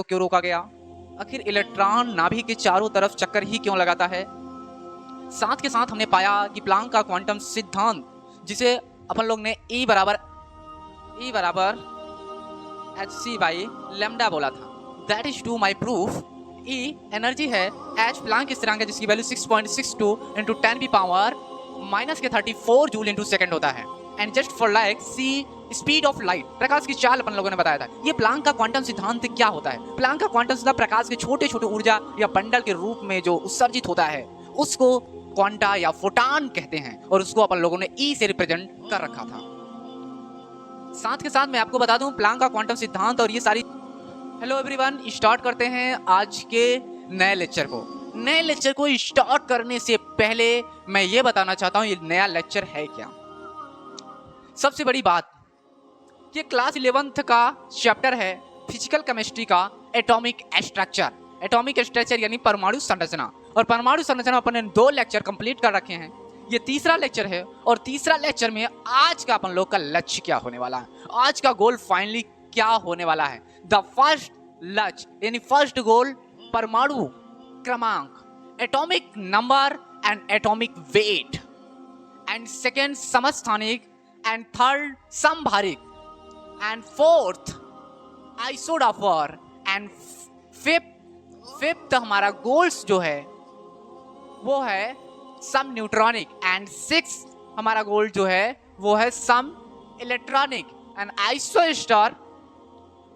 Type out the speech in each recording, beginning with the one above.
क्यों रोका गया? आखिर इलेक्ट्रॉन नाभिक के चारों तरफ चक्कर ही क्यों लगाता है? साथ के साथ हमने पाया कि प्लांक का क्वांटम सिद्धांत, जिसे अपन लोग ने E बराबर hc/λ बोला था, that is to my proof. E energy है, h प्लांक स्थिरांक है जिसकी value 6.62 into 10⁻⁻34 joule into second होता है। And just for like C speed of light, प्रकाश की चाल अपन लोगों ने बताया था। ये प्लांक का क्वांटम सिद्धांत क्या होता है? प्लांक का क्वांटम सिद्धांत प्रकाश के छोटे छोटे ऊर्जा या बंडल के रूप में जो उत्सर्जित होता है उसको क्वांटा या फोटान कहते हैं, और उसको अपन लोगों ने E से रिप्रेजेंट कर रखा था। साथ के साथ मैं आपको बता दूं प्लांक का क्वांटम सिद्धांत और ये सारी। हेलो एवरीवन, स्टार्ट करते हैं आज के नए लेक्चर को। नए लेक्चर को स्टार्ट करने से पहले मैं ये बताना चाहता हूं ये नया लेक्चर है क्या। सबसे बड़ी बात, ये क्लास 11th का चैप्टर है फिजिकल केमिस्ट्री का एटॉमिक स्ट्रक्चर। एटॉमिक स्ट्रक्चर यानी परमाणु संरचना, और परमाणु संरचना अपन ने 2 लेक्चर कंप्लीट कर रखे हैं। ये तीसरा लेक्चर है, और तीसरा लेक्चर में आज का अपन लोग का लक्ष्य क्या होने वाला है, आज का गोल फाइनली क्या होने वाला है। द फर्स्ट लक्ष्य यानी फर्स्ट गोल परमाणु क्रमांक, atomic number and atomic weight, and second समस्थानिक, एंड थर्ड समभारिक, and fourth isodiaphere, and fifth हमारा गोल्स जो है वो है सम न्यूट्रॉनिक, एंड सिक्स हमारा गोल जो है वो है सम इलेक्ट्रॉनिक एंड आइसोस्टार।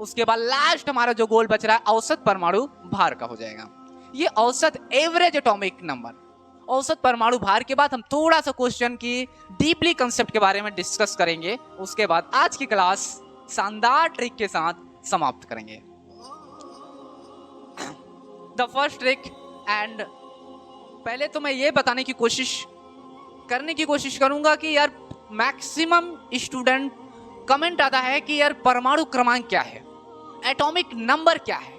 उसके बाद लास्ट हमारा जो गोल बच रहा है औसत परमाणु भार का हो जाएगा। ये औसत एवरेज एटॉमिक नंबर, औसत परमाणु भार के बाद हम थोड़ा सा क्वेश्चन की डीपली कंसेप्ट के बारे में डिस्कस करेंगे। उसके बाद आज की क्लास शानदार ट्रिक के साथ समाप्त करेंगे। द फर्स्ट ट्रिक, एंड पहले तो मैं ये बताने की कोशिश करूंगा कि यार मैक्सिमम स्टूडेंट कमेंट आता है कि यार परमाणु क्रमांक क्या है, एटॉमिक नंबर क्या है,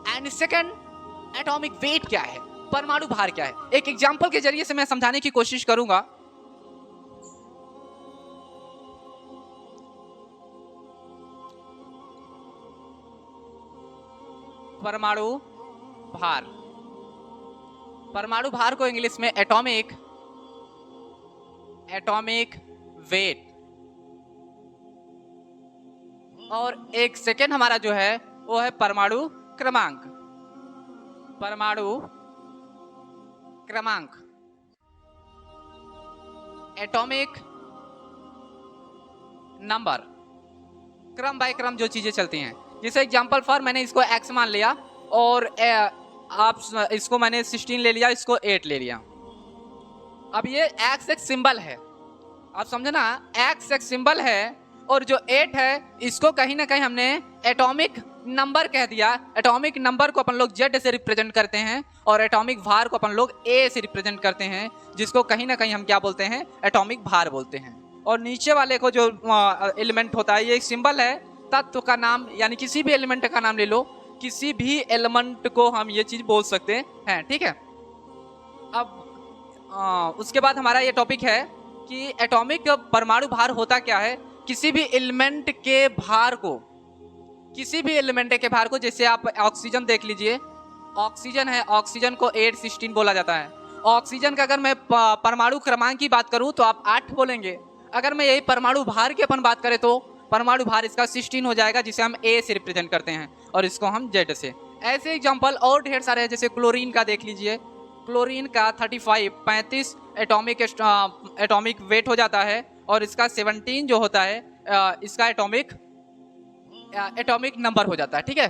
एंड सेकंड एटॉमिक वेट क्या है, परमाणु भार क्या है। एक एग्जांपल के जरिए से मैं समझाने की कोशिश करूंगा। परमाणु भार को इंग्लिश में एटॉमिक वेट, और एक सेकेंड हमारा जो है वो है परमाणु क्रमांक। एटॉमिक नंबर, क्रम बाय क्रम जो चीजें चलती हैं। जैसे एग्जांपल फॉर मैंने इसको x मान लिया, और आप इसको मैंने 16 ले लिया, इसको 8 ले लिया। अब ये x एक सिंबल है, आप समझे ना, x एक सिंबल है, और जो 8 है इसको कहीं ना कहीं हमने एटॉमिक नंबर कह दिया। एटॉमिक नंबर को अपन लोग Z से रिप्रेजेंट करते हैं, और एटॉमिक भार को अपन लोग A से रिप्रेजेंट करते हैं, जिसको कहीं ना कहीं हम क्या बोलते हैं, एटॉमिक भार बोलते हैं। और नीचे वाले को जो एलिमेंट होता है ये एक सिंबल है, तत्व का नाम, यानी किसी भी एलिमेंट का नाम ले लो, किसी भी एलिमेंट को हम ये चीज बोल सकते हैं, ठीक है। अब उसके बाद हमारा ये टॉपिक है कि एटॉमिक परमाणु भार होता क्या है। किसी भी एलिमेंट के भार को, जैसे आप ऑक्सीजन देख लीजिए, ऑक्सीजन है, ऑक्सीजन को 816 बोला जाता है। ऑक्सीजन का अगर मैं परमाणु क्रमांक की बात करूं तो आप 8 बोलेंगे। अगर मैं यही परमाणु भार की अपन बात करें तो परमाणु भार इसका 16 हो जाएगा, जिसे हम A से रिप्रेजेंट करते हैं, और इसको हम Z से। ऐसे एग्जांपल और ढेर सारे हैं, जैसे क्लोरीन का देख लीजिए, क्लोरीन का 35 एटॉमिक वेट हो जाता है, और इसका 17 जो होता है इसका एटॉमिक नंबर हो जाता है, ठीक है,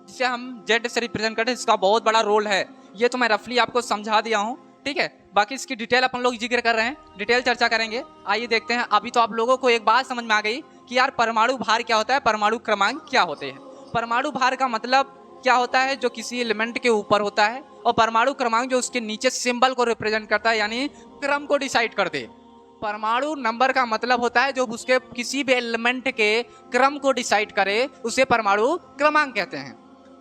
जिसे हम Z से रिप्रेजेंट करते हैं। इसका बहुत बड़ा रोल है, ये तो मैं रफली आपको समझा दिया हूँ, ठीक है। बाकी इसकी डिटेल अपन लोग जिक्र कर रहे हैं, डिटेल चर्चा करेंगे। आइए देखते हैं। अभी तो आप लोगों को एक बात समझ में आ गई कि यार परमाणु भार क्या होता है, परमाणु क्रमांक क्या होते हैं। परमाणु भार का मतलब क्या होता है, जो किसी एलिमेंट के ऊपर होता है, और परमाणु क्रमांक जो उसके नीचे सिंबल को रिप्रेजेंट करता है, यानी क्रम को डिसाइड कर दे। परमाणु नंबर का मतलब होता है जो उसके किसी भी एलिमेंट के क्रम को डिसाइड करे, उसे परमाणु क्रमांक कहते हैं।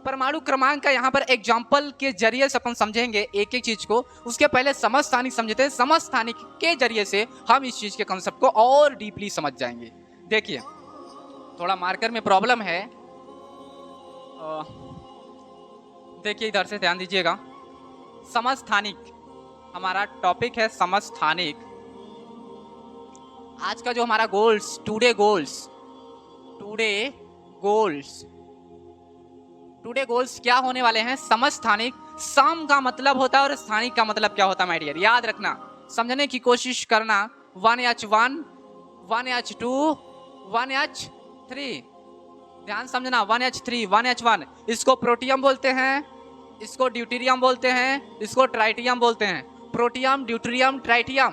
परमाणु क्रमांक का यहाँ पर एग्जाम्पल के जरिए से अपन समझेंगे एक एक चीज को। उसके पहले समस्थानिक समझते हैं, समस्थानिक के जरिए से हम इस चीज के कंसेप्ट को और डीपली समझ जाएंगे। देखिए, थोड़ा मार्कर में प्रॉब्लम है, देखिए इधर से ध्यान दीजिएगा। समस्थानिक हमारा टॉपिक है, समस्थानिक। आज का जो हमारा टुडे गोल्स क्या होने वाले हैं? समस्थानिक। सम का मतलब होता है और स्थानिक का मतलब क्या होता है माय डियर, याद रखना, समझने की कोशिश करना। 1H1, 1H2, 1H3, ध्यान समझना। 1H3, 1H1, इसको प्रोटियम बोलते हैं, इसको ड्यूटेरियम बोलते हैं, इसको ट्राइटियम बोलते हैं। प्रोटियम, ड्यूटेरियम, ट्राइटियम,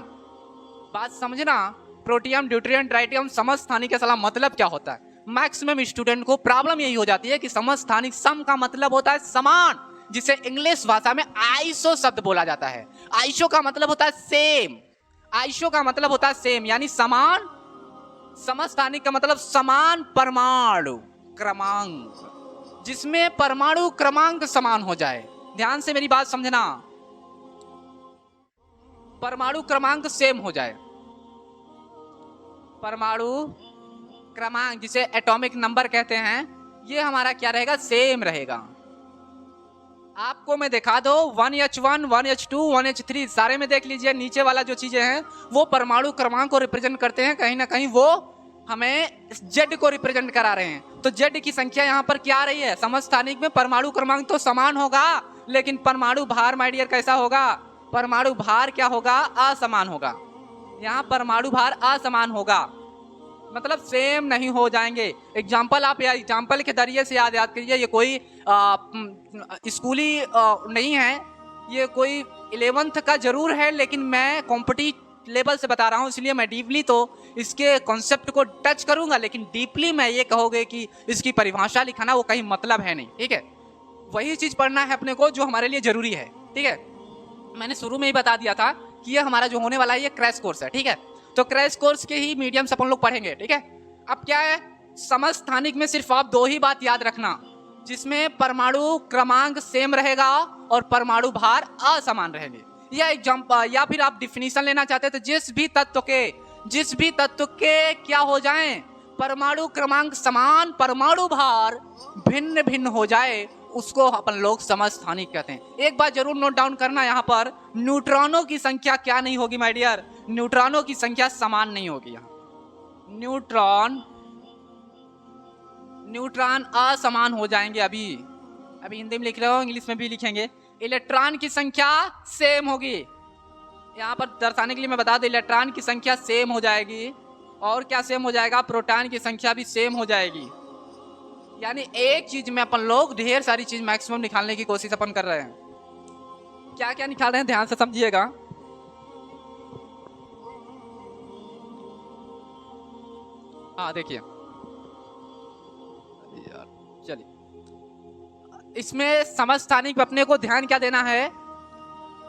बात समझना। प्रोटियम, ड्यूटेरियम, ट्राइटियम समस्थानिक का साला मतलब क्या होता है? मैक्सिमम स्टूडेंट को प्रॉब्लम यही हो जाती है कि समस्थानिक, सम का मतलब होता है समान, जिसे इंग्लिश भाषा में आइसो शब्द बोला जाता है। आइसो का मतलब होता है सेम, आइसो का मतलब होता है सेम यानी समान। समस्थानिक का मतलब समान परमाणु क्रमांक, जिसमें परमाणु क्रमांक समान हो जाए। ध्यान से मेरी बात समझना, परमाणु क्रमांक सेम हो जाए। परमाणु क्रमांक जिसे एटॉमिक नंबर कहते हैं, ये हमारा क्या रहेगा? सेम रहेगा। आपको मैं दिखा दो 1H1, 1H2, 1H3 सारे में देख लीजिए, नीचे वाला जो चीजें हैं वो परमाणु क्रमांक को रिप्रेजेंट करते हैं, कहीं ना कहीं वो हमें Z को रिप्रेजेंट करा रहे हैं। तो Z की संख्या यहाँ पर क्या आ रही है? समस्थानिक में परमाणु क्रमांक तो समान होगा, लेकिन परमाणु भार माय डियर कैसा होगा? परमाणु भार क्या होगा? असमान होगा। यहाँ परमाणु भार असमान होगा, मतलब सेम नहीं हो जाएंगे। एग्जाम्पल आप एग्जाम्पल के जरिए से याद करिए। ये कोई स्कूली नहीं है, ये कोई 11th का जरूर है, लेकिन मैं कॉम्पिटिटिव लेवल से बता रहा हूँ, इसलिए मैं डीपली तो इसके कॉन्सेप्ट को टच करूंगा, लेकिन डीपली मैं ये कहोगे कि इसकी परिभाषा लिखाना वो कहीं मतलब है नहीं। ठीक है, वही चीज पढ़ना है अपने को जो हमारे लिए जरूरी है। ठीक है, मैंने शुरू में ही बता दिया था कि ये हमारा जो होने वाला है ये क्रैश कोर्स है। ठीक है, तो क्रैश कोर्स के ही मीडियम से अपन लोग पढ़ेंगे। ठीक है, अब क्या है? समस्थानिक में सिर्फ आप दो ही बात याद रखना, जिसमें परमाणु क्रमांक सेम रहेगा और परमाणु भार असमान रहेंगे। या एग्जाम्पल, या फिर आप डिफिनीशन लेना चाहते हैं तो जिस भी तत्व के क्या हो जाएं? परमाणु क्रमांक समान, परमाणु भार भिन्न भिन्न हो जाए, उसको अपन लोग समस्थानिक कहते हैं। एक बात जरूर नोट डाउन करना, यहाँ पर न्यूट्रॉनों की संख्या क्या नहीं होगी माय डियर? न्यूट्रॉनों की संख्या समान नहीं होगी। यहाँ न्यूट्रॉन असमान हो जाएंगे। अभी हिंदी में लिख रहे हो, इंग्लिश में भी लिखेंगे। इलेक्ट्रॉन की संख्या सेम होगी। यहाँ पर दर्शाने के लिए मैं बता दूं, इलेक्ट्रॉन की संख्या सेम हो जाएगी। और क्या सेम हो जाएगा? प्रोटॉन की संख्या भी सेम हो जाएगी। यानी एक चीज में अपन लोग ढेर सारी चीज मैक्सिमम निकालने की कोशिश अपन कर रहे हैं। क्या क्या निकाल रहे हैं ध्यान से समझिएगा। हाँ देखिए, चलिए इसमें समस्थानिक अपने को ध्यान क्या देना है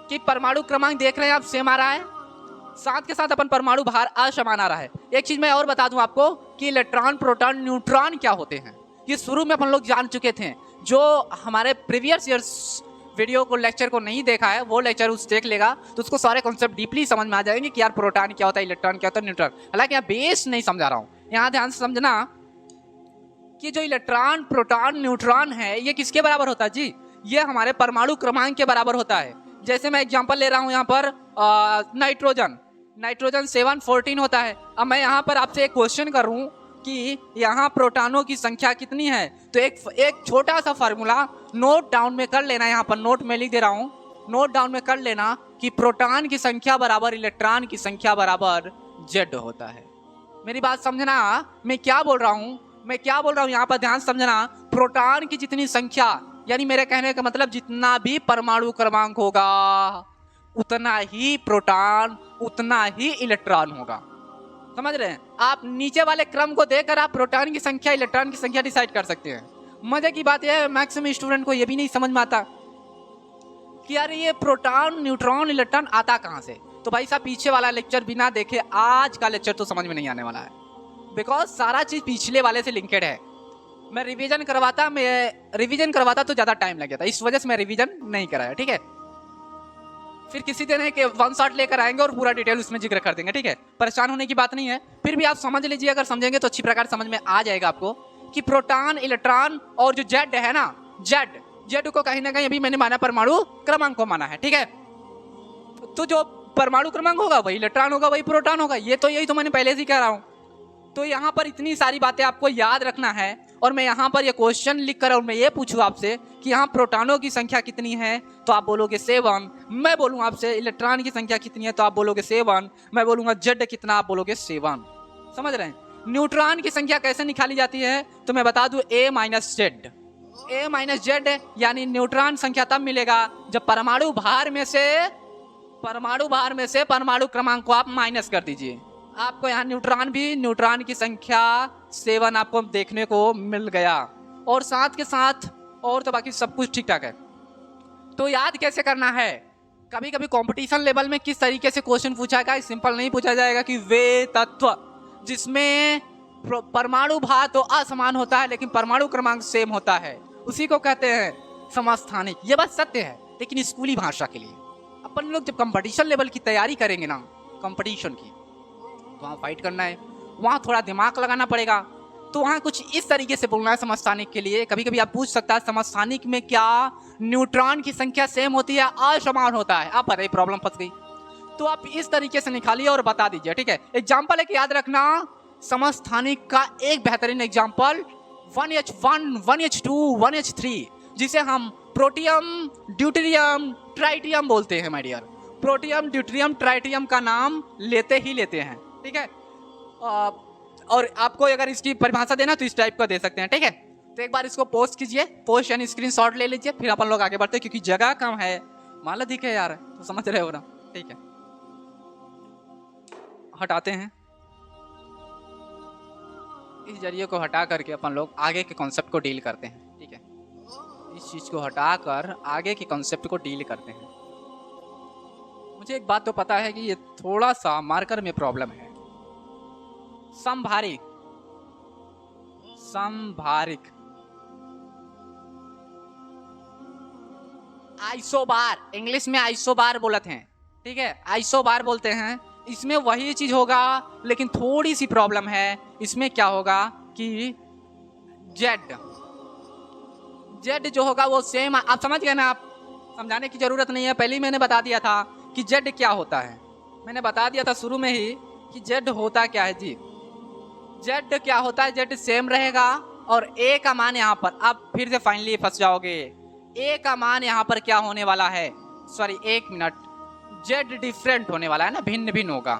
कि परमाणु क्रमांक देख रहे हैं आप सेम आ रहा है, साथ के साथ अपन परमाणु भार असमान आ रहा है। एक चीज मैं और बता दूं आपको कि इलेक्ट्रॉन, प्रोटॉन, न्यूट्रॉन क्या होते हैं, ये शुरू में अपन लोग जान चुके थे। जो हमारे प्रीवियस ईयर्स वीडियो को, लेक्चर को नहीं देखा है, वो लेक्चर उस देख लेगा तो उसको सारे कॉन्सेप्ट डीपली समझ में आ जाएंगे कि यार प्रोटॉन क्या होता है, इलेक्ट्रॉन क्या होता है, न्यूट्रॉन। हालांकि यहाँ बेस नहीं समझा रहा हूँ, यहाँ ध्यान से समझना कि जो इलेक्ट्रॉन, प्रोटॉन, न्यूट्रॉन है ये किसके बराबर होता है जी? ये हमारे परमाणु क्रमांक के बराबर होता है। जैसे मैं एग्जांपल ले रहा हूँ यहाँ पर नाइट्रोजन 714 होता है। अब मैं यहाँ पर आपसे एक क्वेश्चन कर रहा हूँ कि यहाँ प्रोटॉनों की संख्या कितनी है, तो एक छोटा सा फार्मूला नोट डाउन में कर लेना। यहाँ पर नोट में लिख दे रहा हूँ, नोट डाउन में कर लेना कि प्रोटॉन की संख्या बराबर इलेक्ट्रॉन की संख्या बराबर Z होता है। मेरी बात समझना, मैं क्या बोल रहा हूँ यहाँ पर ध्यान समझना। प्रोटॉन की जितनी संख्या, यानी मेरे कहने का मतलब जितना भी परमाणु क्रमांक होगा उतना ही प्रोटॉन, उतना ही इलेक्ट्रॉन होगा। समझ रहे हैं? आप नीचे वाले क्रम को देखकर आप प्रोटॉन की संख्या, इलेक्ट्रॉन की संख्या डिसाइड कर सकते हैं। मजे की बात यह है मैक्सिमम स्टूडेंट को यह भी नहीं समझ में आता कि यार ये प्रोटॉन, न्यूट्रॉन, इलेक्ट्रॉन आता कहाँ से। तो भाई साहब पीछे वाला लेक्चर बिना देखे आज का लेक्चर तो समझ में नहीं आने वाला है, बिकॉज सारा चीज पिछले वाले से लिंकेड है। मैं रिवीजन करवाता तो ज्यादा टाइम लग जाता, इस वजह से मैं रिवीजन नहीं कराया। ठीक है, फिर किसी दिन है कि वन शॉट लेकर आएंगे और पूरा डिटेल उसमें जिक्र कर देंगे। ठीक है, परेशान होने की बात नहीं है। फिर भी आप समझ लीजिए, अगर समझेंगे तो अच्छी प्रकार समझ में आ जाएगा आपको कि प्रोटॉन, इलेक्ट्रॉन और जो जेड है ना, जेड को कहीं ना कहीं अभी मैंने माना परमाणु क्रमांक को माना है, ठीक है। तो जो परमाणु क्रमांक होगा वही इलेक्ट्रॉन होगा, वही प्रोटॉन होगा। यही तो मैंने पहले से ही कह रहा हूँ। तो यहाँ पर इतनी सारी बातें आपको याद रखना है। और मैं यहाँ पर ये क्वेश्चन लिख कर और मैं ये पूछूँ आपसे कि यहाँ प्रोटॉनों की संख्या कितनी है, तो आप बोलोगे 7। मैं बोलूँ आपसे इलेक्ट्रॉन की संख्या कितनी है, तो आप बोलोगे 7। मैं बोलूँगा जेड कितना, आप बोलोगे 7। समझ रहे हैं। न्यूट्रॉन की संख्या कैसे निकाली जाती है, तो मैं बता दूं A माइनस जेड, यानी न्यूट्रॉन संख्या तब मिलेगा जब परमाणु भार में से परमाणु क्रमांक को आप माइनस कर दीजिए। आपको यहाँ न्यूट्रॉन की संख्या 7 आपको देखने को मिल गया। और साथ के साथ और तो बाकी सब कुछ ठीक ठाक है। तो याद कैसे करना है, कभी कभी कंपटीशन लेवल में किस तरीके से क्वेश्चन पूछा जाएगा, सिंपल नहीं पूछा जाएगा कि वे तत्व जिसमें परमाणु भार तो असमान होता है लेकिन परमाणु क्रमांक सेम होता है, उसी को कहते हैं समस्थानिक। ये बात सत्य है, लेकिन स्कूली भाषा के लिए। अपन लोग जब कंपटीशन लेवल की तैयारी करेंगे ना, कंपटीशन की, तो वहाँ फाइट करना है, वहाँ थोड़ा दिमाग लगाना पड़ेगा। तो वहाँ कुछ इस तरीके से बोलना है समस्थानिक के लिए। कभी कभी आप पूछ सकता है समस्थानिक में क्या न्यूट्रॉन की संख्या सेम होती है, असमान होता है। आप बताइए, प्रॉब्लम फंस गई। तो आप इस तरीके से निकालिए और बता दीजिए, ठीक है। एग्जाम्पल है कि याद रखना, समस्थानिक का एक बेहतरीन एग्जाम्पल 1H1, 1H2, 1H3, जिसे हम प्रोटियम, ड्यूटेरियम, ट्राइटियम बोलते हैं। My dear, protium, deuterium, tritium का नाम लेते हैं, ठीक है। और आपको अगर इसकी परिभाषा देना तो इस टाइप का दे सकते हैं, ठीक है। तो एक बार इसको पोस्ट कीजिए, पोस्ट यानी स्क्रीनशॉट ले लीजिए, फिर अपन लोग आगे बढ़ते हैं, क्योंकि जगह कम है। मान लो दिखे यार, तो समझ रहे हो ना, ठीक है। हटाते हैं, इस जरिए को हटा करके अपन लोग आगे के कॉन्सेप्ट को डील करते हैं, ठीक है। इस चीज को हटाकर आगे के कॉन्सेप्ट को डील करते हैं। मुझे एक बात तो पता है कि ये थोड़ा सा मार्कर में प्रॉब्लम है। समभारिक आइसोबार, इंग्लिश में आइसोबार बोलते हैं, ठीक है, आइसोबार बोलते हैं। इसमें वही चीज होगा, लेकिन थोड़ी सी प्रॉब्लम है। इसमें क्या होगा कि जेड जो होगा वो सेम, आप समझ गए ना, आप समझाने की जरूरत नहीं है, पहले ही मैंने बता दिया था कि जेड क्या होता है। मैंने बता दिया था शुरू में ही कि जेड होता क्या है जी। जेड क्या होता है, जेड सेम रहेगा और ए का मान यहाँ पर, आप फिर से फाइनली फंस जाओगे। ए का मान यहाँ पर क्या होने वाला है, सॉरी एक मिनट, जेड डिफरेंट होने वाला है ना, भिन्न होगा,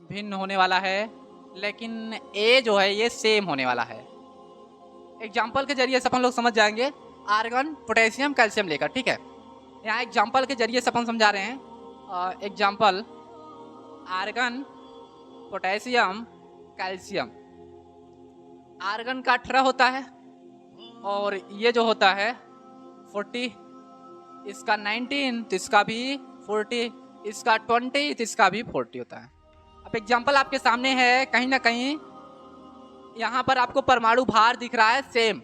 भिन्न होने वाला है, लेकिन ए जो है ये सेम होने वाला है। एग्जाम्पल के जरिए से अपन लोग समझ जाएंगे, आर्गन, पोटेशियम, कैल्शियम लेकर, ठीक है। यहाँ एग्जाम्पल के जरिए से अपन समझा रहे हैं। Example argon, potassium, calcium. Argon का 18 होता है और ये जो होता है 40, इसका 19, तो इसका भी 40, इसका 20, तो इसका भी 40 होता है। अब एग्जाम्पल आपके सामने है, कहीं ना कहीं यहाँ पर आपको परमाणु भार दिख रहा है सेम,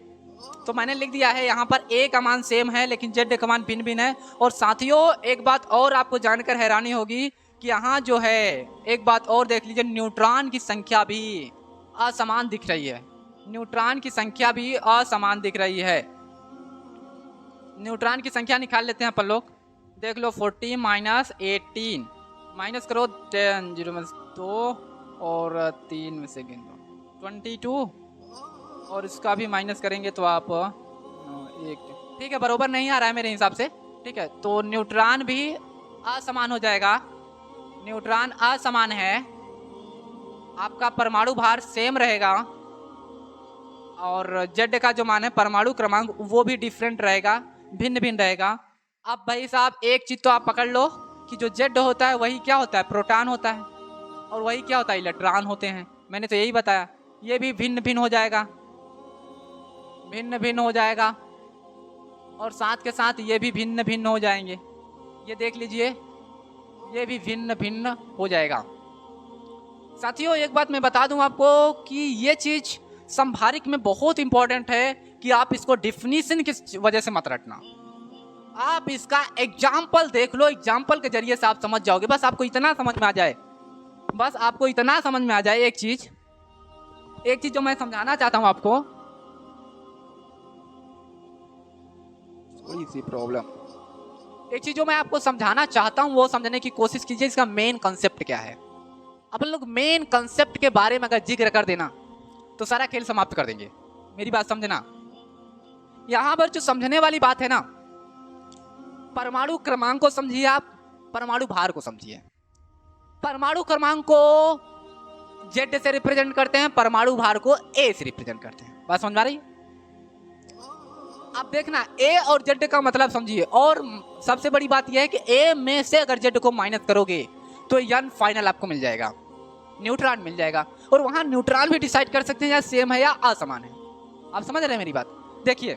तो मैंने लिख दिया है यहाँ पर ए का मान सेम है लेकिन जेड का मान भिन्न है। और साथियों एक बात और आपको जानकर हैरानी होगी कि यहाँ जो है, एक बात और देख लीजिए, न्यूट्रॉन की संख्या भी असमान दिख रही है। न्यूट्रॉन की संख्या भी असमान दिख रही है। न्यूट्रॉन की संख्या निकाल लेते हैं अपन लोग, देख लो 40 माइनस 18, माइनस करो 10, 0 में 2 और 3 में से गिन लो 22, और इसका भी माइनस करेंगे तो आप 1, ठीक है, बरोबर नहीं आ रहा है मेरे हिसाब से, ठीक है। तो न्यूट्रॉन भी असमान हो जाएगा, न्यूट्रॉन असमान है, आपका परमाणु भार सेम रहेगा और जेड का जो मान है परमाणु क्रमांक वो भी डिफरेंट रहेगा, भिन्न रहेगा। अब भाई साहब एक चीज तो आप पकड़ लो कि जो जेड होता है वही क्या होता है, प्रोटॉन होता है, और वही क्या होता है, इलेक्ट्रॉन होते हैं। मैंने तो यही बताया, ये भी भिन्न हो जाएगा, भिन्न हो जाएगा, और साथ के साथ ये भी भिन्न हो जाएंगे। ये देख लीजिए, ये भी भिन्न हो जाएगा। साथियों एक बात मैं बता दूं आपको कि ये चीज संभारिक में बहुत इंपॉर्टेंट है कि आप इसको डिफिनीशन की वजह से मत रटना, आप इसका एग्जाम्पल देख लो, एग्जाम्पल के जरिए से आप समझ जाओगे। बस आपको इतना समझ में आ जाए, बस आपको इतना समझ में आ जाए एक चीज एक चीज जो मैं समझाना चाहता हूं आपको, थोड़ी सी प्रॉब्लम, एक चीज जो मैं आपको समझाना चाहता हूं वो समझने की कोशिश कीजिए, इसका मेन कॉन्सेप्ट क्या है। अपन लोग मेन कॉन्सेप्ट के बारे में अगर जिक्र कर देना तो सारा खेल समाप्त कर देंगे। मेरी बात समझना, यहां पर जो समझने वाली बात है ना, परमाणु क्रमांक को समझिए आप, परमाणु भार को समझिए। परमाणु क्रमांक को जेड से रिप्रेजेंट करते हैं, परमाणु भार को ए से रिप्रेजेंट करते हैं। बात समझ आ रही है? अब देखना ए और जेड का मतलब समझिए, और सबसे बड़ी बात यह है कि ए में से अगर जेड को माइनस करोगे तो यन फाइनल आपको मिल जाएगा, न्यूट्रॉन मिल जाएगा। और वहां न्यूट्रॉन भी डिसाइड कर सकते हैं या सेम है या असमान है। आप समझ रहे हैं मेरी बात? देखिए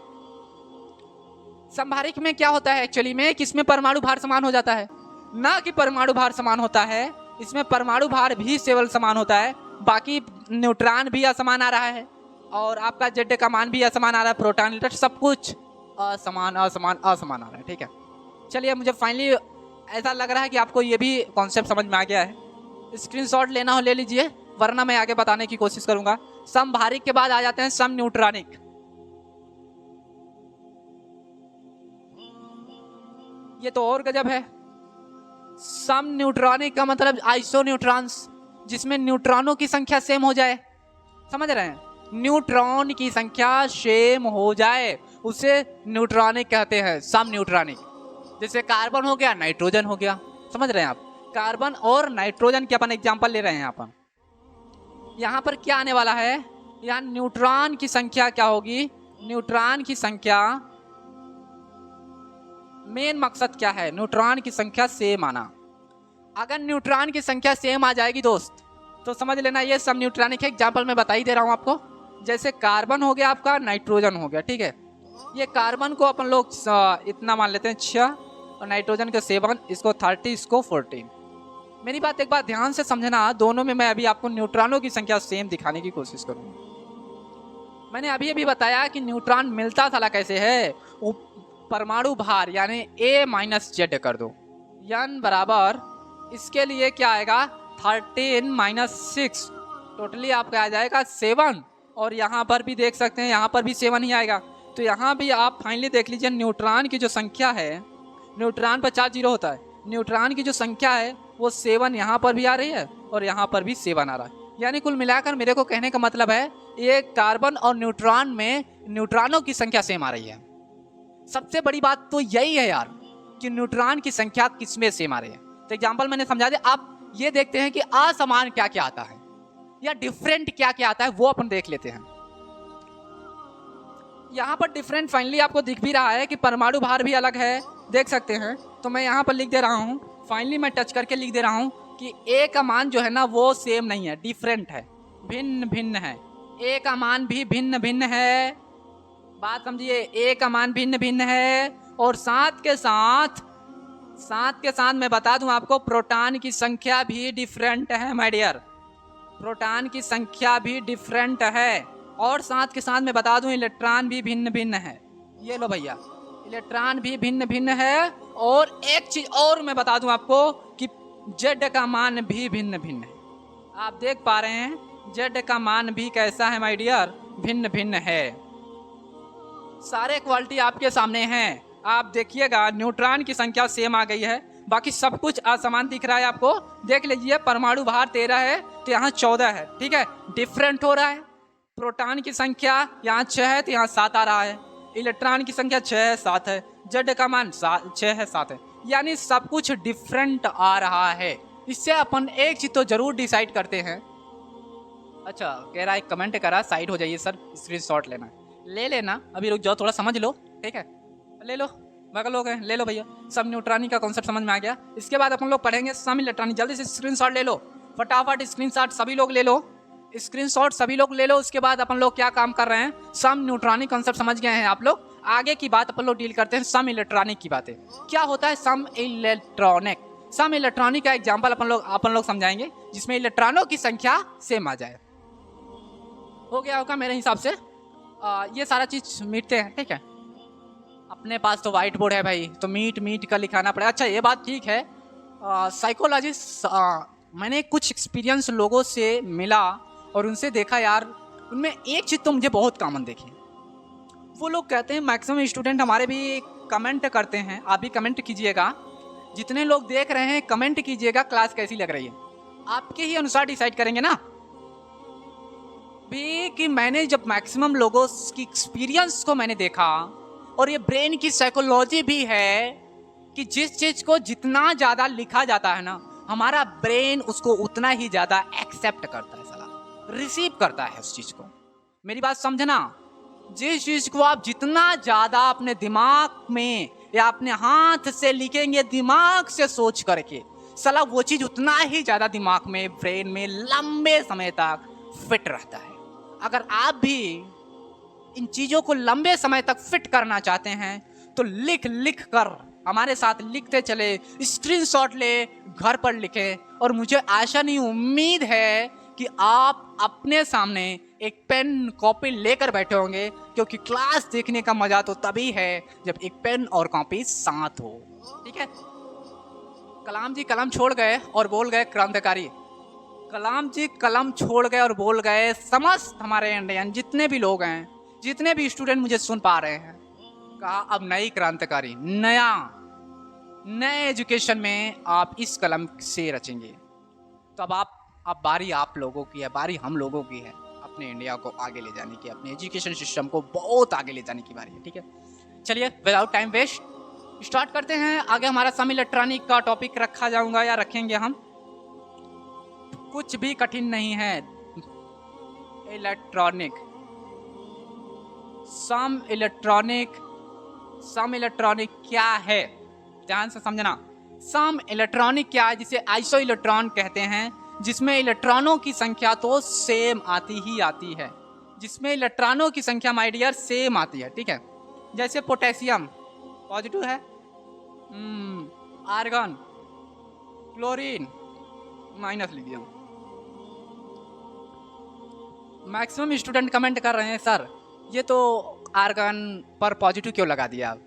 संभारिक में क्या होता है एक्चुअली में, किसमें परमाणु भार समान हो जाता है, ना कि परमाणु भार समान होता है, इसमें परमाणु भार भी केवल समान होता है, बाकी न्यूट्रॉन भी असमान आ रहा है और आपका जेड का मान भी असमान आ रहा है, प्रोटॉन न्यूट्रॉन सब कुछ असमान असमान असमान आ रहा है। ठीक है, चलिए मुझे फाइनली ऐसा लग रहा है कि आपको ये भी कॉन्सेप्ट समझ में आ गया है। स्क्रीनशॉट लेना हो ले लीजिए, वरना मैं आगे बताने की कोशिश करूंगा। समभारिक के बाद आ जाते हैं सम न्यूट्रॉनिक। ये तो और गजब है। सम न्यूट्रॉनिक का मतलब आइसो न्यूट्रॉन्स, जिसमें न्यूट्रॉनों की संख्या सेम हो जाए। समझ रहे हैं? न्यूट्रॉन की संख्या सेम हो जाए उसे न्यूट्रॉनिक कहते हैं, सम न्यूट्रॉनिक। जैसे कार्बन हो गया, नाइट्रोजन हो गया। समझ रहे हैं आप? कार्बन और नाइट्रोजन के अपन एग्जांपल ले रहे हैं अपन। यहां पर क्या आने वाला है, यहां न्यूट्रॉन की संख्या क्या होगी, न्यूट्रॉन की संख्या, मेन मकसद क्या है, न्यूट्रॉन की संख्या सेम आना। अगर न्यूट्रॉन की संख्या सेम आ जाएगी दोस्त तो समझ लेना ये सब न्यूट्रॉनिक है। एग्जांपल मैं बता ही दे रहा हूं आपको। जैसे कार्बन हो गया आपका, नाइट्रोजन हो गया। ठीक है, ये कार्बन को अपन लोग इतना मान लेते हैं 6 और नाइट्रोजन को 7, इसको 30, इसको 14। मेरी बात एक बात ध्यान से समझना, दोनों में मैं अभी आपको न्यूट्रॉनों की संख्या सेम दिखाने की कोशिश करूंगा। मैंने अभी बताया कि न्यूट्रॉन मिलता साला कैसे है, परमाणु भार यानी a माइनस जेड कर दो, यन बराबर इसके लिए क्या आएगा 13 माइनस 6, टोटली आपका आ जाएगा 7। और यहाँ पर भी देख सकते हैं, यहाँ पर भी 7 ही आएगा। तो यहाँ भी आप फाइनली देख लीजिए न्यूट्रॉन की जो संख्या है, न्यूट्रॉन पर 4 जीरो होता है, न्यूट्रॉन की जो संख्या है वो 7 यहाँ पर भी आ रही है और यहाँ पर भी 7 आ रहा है। यानी कुल मिलाकर मेरे को कहने का मतलब है ये कार्बन और न्यूट्रॉन में न्यूट्रॉनों की संख्या सेम आ रही है। सबसे बड़ी बात तो यही है यार कि न्यूट्रॉन की संख्या किसमें सेम आ रही है। तो एग्जांपल मैंने समझा दिया। आप ये देखते हैं कि असमान क्या क्या आता है या डिफरेंट क्या क्या आता है, वो अपन देख लेते हैं। यहाँ पर डिफरेंट फाइनली आपको दिख भी रहा है कि परमाणु भार भी अलग है, देख सकते हैं। तो मैं यहाँ पर लिख दे रहा हूँ, फाइनली मैं टच करके लिख दे रहा हूँ कि ए का मान जो है ना वो सेम नहीं है, डिफरेंट है, भिन्न भिन्न है। ए का मान भी भिन्न भिन्न है, बात समझिए, ए का मान भिन्न भिन्न है। और साथ के साथ मैं बता दूं आपको प्रोटॉन की संख्या भी डिफरेंट है माय डियर, प्रोटॉन की संख्या भी डिफरेंट है। और साथ के साथ मैं बता दूं इलेक्ट्रॉन भी भिन्न भिन्न है। ये लो भैया, इलेक्ट्रॉन भी भिन्न भिन्न है। और एक चीज और मैं बता दूं आपको कि जेड का मान भी भिन्न भिन्न है। आप देख पा रहे हैं जेड का मान भी कैसा है माय डियर, भिन्न भिन्न है। सारे क्वालिटी आपके सामने हैं, आप देखिएगा न्यूट्रॉन की संख्या सेम आ गई है, बाकी सब कुछ असमान दिख रहा है आपको। देख लीजिए परमाणु भार 13 है तो यहाँ 14 है, ठीक है, डिफरेंट हो रहा है। प्रोटॉन की संख्या यहाँ 6 है तो यहाँ 7 आ रहा है, इलेक्ट्रॉन की संख्या 6 है 7 है, जेड का मान 6 है 7 है, यानी सब कुछ डिफरेंट आ रहा है। इससे अपन एक चीज तो जरूर डिसाइड करते हैं। अच्छा कह रहा है, कमेंट करा साइड हो जाइए सर, स्क्रीनशॉट लेना ले लेना, अभी रुक जाओ थोड़ा समझ लो, ठीक है, ले लो, बगल लोग हैं ले लो भैया। सब न्यूट्रॉनिक का कॉन्सेप्ट समझ में आ गया। इसके बाद अपन लोग पढ़ेंगे सम इलेक्ट्रॉनिक। जल्दी से स्क्रीनशॉट ले लो, फटाफट स्क्रीनशॉट सभी लोग ले लो, स्क्रीनशॉट सभी लोग ले लो। उसके बाद अपन लोग क्या काम कर रहे हैं, सम न्यूट्रॉनिक कॉन्सेप्ट समझ गए हैं आप लोग। आगे की बात अपन लोग डील करते हैं सम इलेक्ट्रॉनिक की बातें। क्या होता है सम इलेक्ट्रॉनिक? सम इलेक्ट्रॉनिक का एग्जाम्पल अपन लोग समझाएंगे जिसमें इलेक्ट्रॉनों की संख्या सेम आ जाए। हो गया होगा मेरे हिसाब से। ये सारा चीज मिटते हैं, ठीक है। अपने पास तो व्हाइट बोर्ड है भाई, तो मीट का लिखाना पड़ेगा। अच्छा ये बात ठीक है, साइकोलॉजिस्ट मैंने कुछ एक्सपीरियंस लोगों से मिला और उनसे देखा यार उनमें एक चीज़ तो मुझे बहुत कॉमन देखी, वो लोग कहते हैं, मैक्सिमम स्टूडेंट हमारे भी कमेंट करते हैं, आप भी कमेंट कीजिएगा, जितने लोग देख रहे हैं कमेंट कीजिएगा क्लास कैसी लग रही है, आपके ही अनुसार डिसाइड करेंगे ना भी कि मैंने जब मैक्सिमम लोगों की एक्सपीरियंस को मैंने देखा, और ये ब्रेन की साइकोलॉजी भी है कि जिस चीज़ को जितना ज़्यादा लिखा जाता है ना, हमारा ब्रेन उसको उतना ही ज़्यादा एक्सेप्ट करता है, साला रिसीव करता है उस चीज़ को। मेरी बात समझना, जिस चीज़ को आप जितना ज़्यादा अपने दिमाग में या अपने हाथ से लिखेंगे, दिमाग से सोच करके, साला वो चीज़ उतना ही ज़्यादा दिमाग में, ब्रेन में लंबे समय तक फिट रहता है। अगर आप भी इन चीज़ों को लंबे समय तक फिट करना चाहते हैं तो लिख लिख कर हमारे साथ लिखते चले, स्क्रीनशॉट ले, घर पर लिखे, और मुझे आशा नहीं उम्मीद है कि आप अपने सामने एक पेन कॉपी लेकर बैठे होंगे, क्योंकि क्लास देखने का मजा तो तभी है जब एक पेन और कॉपी साथ हो। ठीक है, कलाम जी कलम छोड़ गए और बोल गए क्रांतिकारी, कलाम जी कलम छोड़ गए और बोल गए, समस्त हमारे इंडियन जितने भी लोग हैं, जितने भी स्टूडेंट मुझे सुन पा रहे हैं, कहा अब नई क्रांतिकारी, नए एजुकेशन में आप इस कलम से रचेंगे। तो अब बारी आप लोगों की है, बारी हम लोगों की है अपने इंडिया को आगे ले जाने की, अपने एजुकेशन सिस्टम को बहुत आगे ले जाने की बारी है। ठीक है, चलिए विदाउट टाइम वेस्ट स्टार्ट करते हैं। आगे हमारा सम इलेक्ट्रॉनिक का टॉपिक रखा जाऊंगा या रखेंगे हम, कुछ भी कठिन नहीं है। इलेक्ट्रॉनिक, सम इलेक्ट्रॉनिक क्या है, ध्यान से समझना। सम इलेक्ट्रॉनिक क्या है, जिसे आइसो इलेक्ट्रॉन कहते हैं, जिसमें इलेक्ट्रॉनों की संख्या तो सेम आती ही आती है, जिसमें इलेक्ट्रॉनों की संख्या माय डियर सेम आती है। ठीक है, जैसे पोटेशियम पॉजिटिव है, आर्गन, क्लोरीन माइनस लिख दिया। मैक्सिमम स्टूडेंट कमेंट कर रहे हैं, सर ये तो आर्गन पर पॉजिटिव क्यों लगा दिया आप,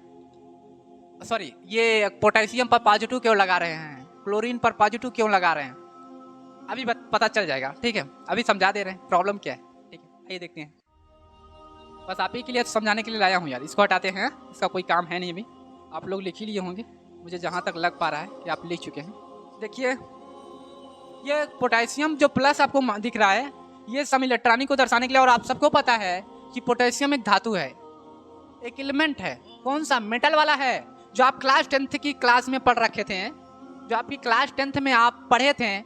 सॉरी ये पोटेशियम पर पॉजिटिव क्यों लगा रहे हैं, क्लोरीन पर पॉजिटिव क्यों लगा रहे हैं, अभी पता चल जाएगा। ठीक है, अभी समझा दे रहे हैं प्रॉब्लम क्या है। ठीक है, आइए देखते हैं, बस आप ही के लिए समझाने के लिए लाया हूँ यार। इसको हटाते हैं, इसका कोई काम है नहीं। अभी आप लोग लिख ही लिए होंगे, मुझे जहाँ तक लग पा रहा है कि आप लिख चुके हैं। देखिए ये पोटेशियम जो प्लस आपको दिख रहा है, ये सम इलेक्ट्रॉनिक को दर्शाने के लिए, और आप सबको पता है कि पोटेशियम एक धातु है, एक एलिमेंट है। कौन सा, मेटल वाला है, जो आप क्लास 10th की क्लास में पढ़ रखे थे, जो आपकी क्लास 10th में आप पढ़े थे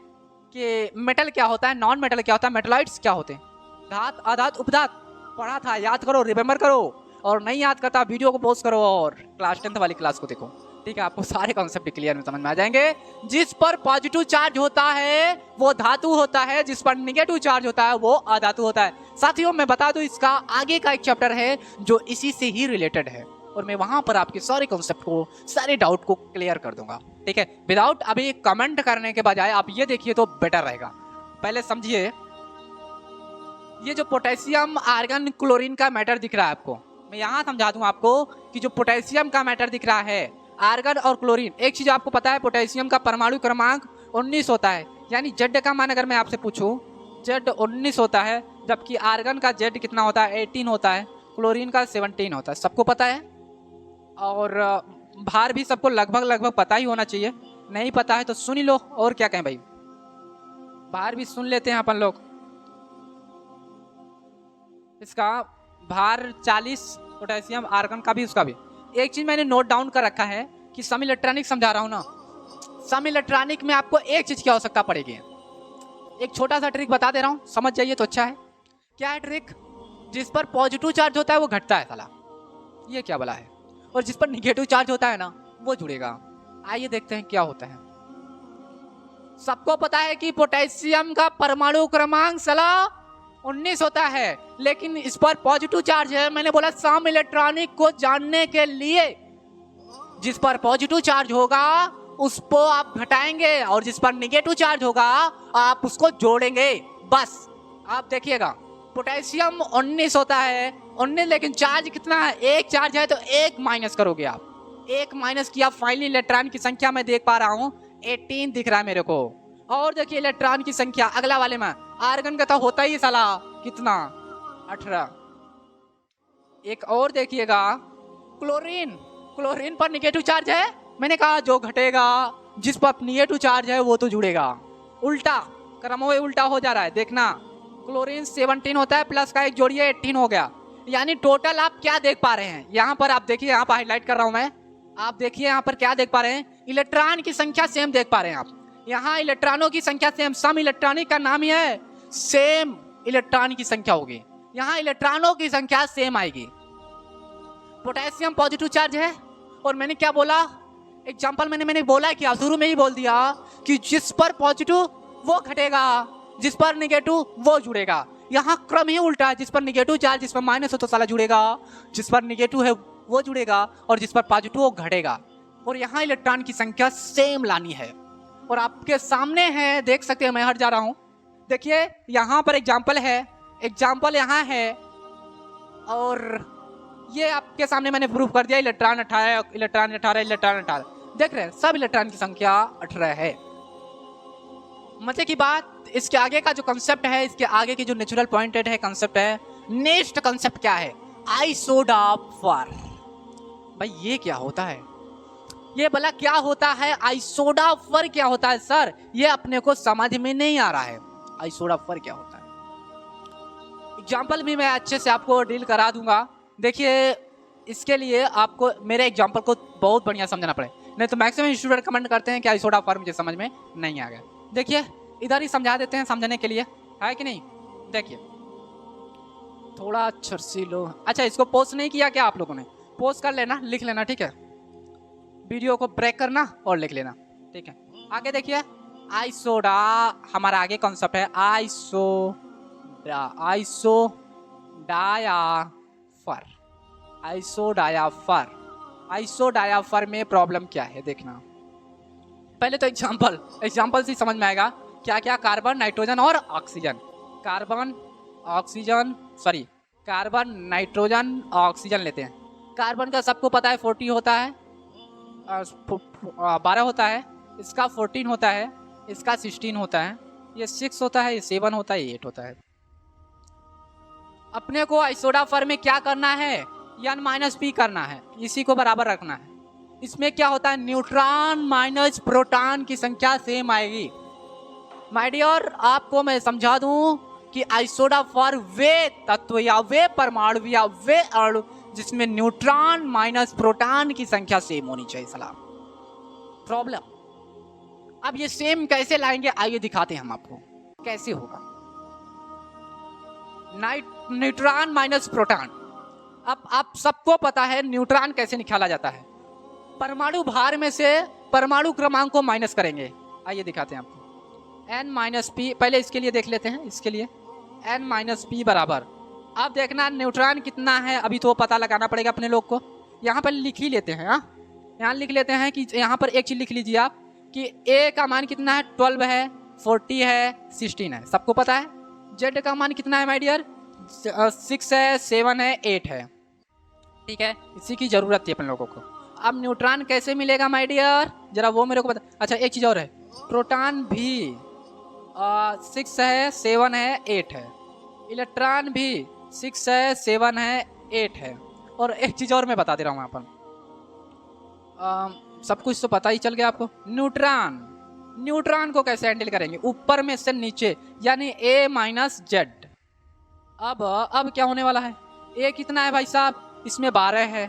कि मेटल क्या होता है, नॉन मेटल क्या होता है, मेटलॉइड्स क्या होते हैं, धात, अधात, उपधात, पढ़ा था, याद करो, रिमेम्बर करो, और नहीं याद करता वीडियो को पॉज करो और क्लास 10th वाली क्लास को देखो। ठीक है, आपको सारे कॉन्सेप्ट क्लियर में समझ में आ जाएंगे। जिस पर पॉजिटिव चार्ज होता है वो धातु होता है, जिस पर निगेटिव चार्ज होता है वो अधातु होता है। साथियों मैं बता दूं, इसका आगे का एक चैप्टर है जो इसी से ही रिलेटेड है, और मैं वहां पर आपके सारे कॉन्सेप्ट को, सारे डाउट को क्लियर कर दूंगा। ठीक है, विदाउट अभी कमेंट करने के बजाय आप ये देखिए तो बेटर रहेगा। पहले समझिए, ये जो पोटेशियम, आर्गन, क्लोरीन का मैटर दिख रहा है आपको, मैं यहाँ समझा दूं आपको कि जो पोटेशियम का मैटर दिख रहा है, आर्गन और क्लोरीन, एक चीज आपको पता है, पोटेशियम का परमाणु क्रमांक 19 होता है, यानी जेड का मान अगर मैं आपसे पूछूं, जेड 19 होता है, जबकि आर्गन का जेड कितना होता है, 18 होता है, क्लोरीन का 17 होता है। सबको पता है, और भार भी सबको लगभग पता ही होना चाहिए। नहीं पता है तो सुन ही लो, और क्या कहें भाई, भार भी सुन लेते हैं अपन लोग। इसका भार 40, पोटेशियम, आर्गन का भी, उसका भी। एक चीज मैंने नोट डाउन कर रखा है कि सम इलेक्ट्रॉनिक समझा रहा हूं ना, सम इलेक्ट्रॉनिक में आपको एक चीज की आवश्यकता पड़ेगी। एक छोटा सा ट्रिक बता दे रहा हूं, समझ जाइए तो अच्छा है। क्या है ट्रिक, जिस पर पॉजिटिव चार्ज होता है वो घटता है, साला ये क्या बोला है, और जिस पर निगेटिव चार्ज होता है ना वो जुड़ेगा। आइए देखते हैं क्या होता है। सबको पता है कि पोटेशियम का परमाणु क्रमांक साला 19 होता है, लेकिन इस पर पॉजिटिव चार्ज है। मैंने बोला सम इलेक्ट्रॉनिक को जानने के लिए जिस पर पॉजिटिव चार्ज होगा उसको आप घटाएंगे, और जिस पर निगेटिव चार्ज होगा आप उसको जोड़ेंगे। बस आप देखिएगा, पोटेशियम 19 होता है, 19, लेकिन चार्ज कितना है, एक चार्ज है तो एक माइनस करोगे आप, एक माइनस किया, फाइनली इलेक्ट्रॉन की संख्या मैं देख पा रहा हूँ 18 दिख रहा है मेरे को। और देखिए इलेक्ट्रॉन की संख्या अगला वाले में, आर्गन का तो होता ही साला कितना 18। एक और देखिएगा, क्लोरीन। क्लोरीन पर निगेटिव चार्ज है, मैंने कहा जो घटेगा, जिस पर निगेटिव चार्ज है वो तो जुड़ेगा। उल्टा क्रम उल्टा हो जा रहा है, देखना। क्लोरीन 17 होता है, प्लस का एक जोड़िए 18 हो गया। यानी टोटल आप क्या देख पा रहे हैं यहाँ पर, आप देखिए, यहाँ पर हाईलाइट कर रहा हूं मैं, आप देखिए यहाँ पर क्या देख पा रहे हैं, इलेक्ट्रॉन की संख्या सेम देख पा रहे हैं आप। यहाँ इलेक्ट्रॉनों की संख्या सेम, सम इलेक्ट्रॉनिक का नाम ही है सेम इलेक्ट्रॉन की संख्या होगी। यहाँ इलेक्ट्रॉनों की संख्या सेम आएगी। पोटेशियम पॉजिटिव चार्ज है, और मैंने क्या बोला, एग्जाम्पल मैंने बोला कि शुरू में ही बोल दिया कि जिस पर पॉजिटिव वो घटेगा, जिस पर निगेटिव वो जुड़ेगा। यहाँ क्रम ही उल्टा है, जिस पर निगेटिव चार्ज, जिस पर माइनस हो तो साला जुड़ेगा, जिस पर निगेटिव है वो जुड़ेगा, और जिस पर पॉजिटिव वो घटेगा। और यहाँ इलेक्ट्रॉन की संख्या सेम लानी है, और आपके सामने है, देख सकते हैं, मैं हट जा रहा हूँ, देखिए यहाँ पर एग्जाम्पल है, एग्जाम्पल यहाँ है, और ये आपके सामने मैंने प्रूफ कर दिया, इलेक्ट्रॉन 18, इलेक्ट्रॉन 18, इलेक्ट्रॉन 18, देख रहे हैं सब इलेक्ट्रॉन की संख्या 18 है। मजे की बात, इसके आगे का जो कंसेप्ट है, इसके आगे की जो नेचुरल पॉइंटेड है कंसेप्ट है, नेक्स्ट कंसेप्ट क्या है, आइसोडाफर। भाई ये क्या होता है, ये भला क्या होता है, आइसोडाफर क्या होता है सर, ये अपने को समझ में नहीं आ रहा है, आइसोडाफर क्या होता है। एग्जाम्पल भी मैं अच्छे से आपको डील करा दूंगा। देखिए इसके लिए आपको मेरे एग्जाम्पल को बहुत बढ़िया समझना पड़े, नहीं तो मैक्सिमम स्टूडेंट कमेंट करते हैं कि आइसोडाफर मुझे समझ में नहीं आ गया। देखिए इधर ही समझा देते हैं समझने के लिए, है कि नहीं। देखिए थोड़ा छरसी लो, अच्छा इसको पोस्ट नहीं किया क्या आप लोगों ने, पोस्ट कर लेना, लिख लेना, ठीक है, वीडियो को ब्रेक करना और लिख लेना, ठीक है। आगे देखिए, आइसोडा, हमारा आगे कॉन्सेप्ट है आइसोडायाफर। आइसोडायाफर में प्रॉब्लम क्या है देखना। पहले तो एग्जाम्पल से समझ में आएगा क्या क्या, कार्बन, नाइट्रोजन और ऑक्सीजन। कार्बन नाइट्रोजन ऑक्सीजन लेते हैं। कार्बन का सबको पता है 40 होता है, 12 होता है, इसका 14 होता है, इसका 16 होता है, ये 6 होता है, ये 7 होता है, ये 8 होता है। अपने को आइसोडाफर में क्या करना है, n-p करना है, इसी को बराबर रखना है। इसमें क्या होता है, न्यूट्रॉन माइनस प्रोटॉन की संख्या सेम आएगी। माय डियर, आपको मैं समझा दूं कि आइसोडाफर वे तत्व या वे परमाणु या वे अणु जिसमें न्यूट्रॉन माइनस प्रोटॉन की संख्या सेम होनी चाहिए। सलाम प्रॉब्लम। अब ये सेम कैसे लाएंगे, आइए दिखाते हैं हम आपको कैसे होगा। न्यूट्रॉन माइनस प्रोटॉन, अब आप सबको पता है न्यूट्रॉन कैसे निकाला जाता है, परमाणु भार में से परमाणु क्रमांक को माइनस करेंगे। आइए दिखाते हैं आपको। n-p, पहले इसके लिए देख लेते हैं, इसके लिए n-p बराबर, अब देखना न्यूट्रॉन कितना है, अभी तो पता लगाना पड़ेगा अपने लोग को। यहाँ पर लिख ही लेते हैं, यहाँ लिख लेते हैं कि यहाँ पर एक चीज लिख लीजिए आप कि a का मान कितना है, 12 है, 40 है, 16 है, सबको पता है। z का मान कितना है माय डियर, 6 है, 7 है, 8 है, ठीक है, इसी की जरूरत थी अपन लोगों को। अब न्यूट्रॉन कैसे मिलेगा माय डियर, जरा वो मेरे को बता। अच्छा एक चीज और है, प्रोटॉन भी 6 है, 7 है, 8 है, इलेक्ट्रॉन भी 6 है, 7 है, 8 है। और एक चीज और मैं बता दे रहा हूँ यहाँ पर, सब कुछ तो पता ही चल गया आपको। न्यूट्रॉन को कैसे हैंडल करेंगे, ऊपर में से नीचे, यानी a माइनस जेड। अब क्या होने वाला है, a कितना है भाई साहब, इसमें 12 है,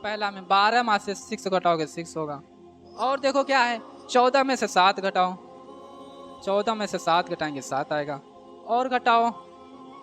पहला में 12 में से 6 घटाओगे 6 होगा, और देखो क्या है, 14 में से 7 घटाओ, 14 में से 7 घटाएंगे 7 आएगा, और घटाओ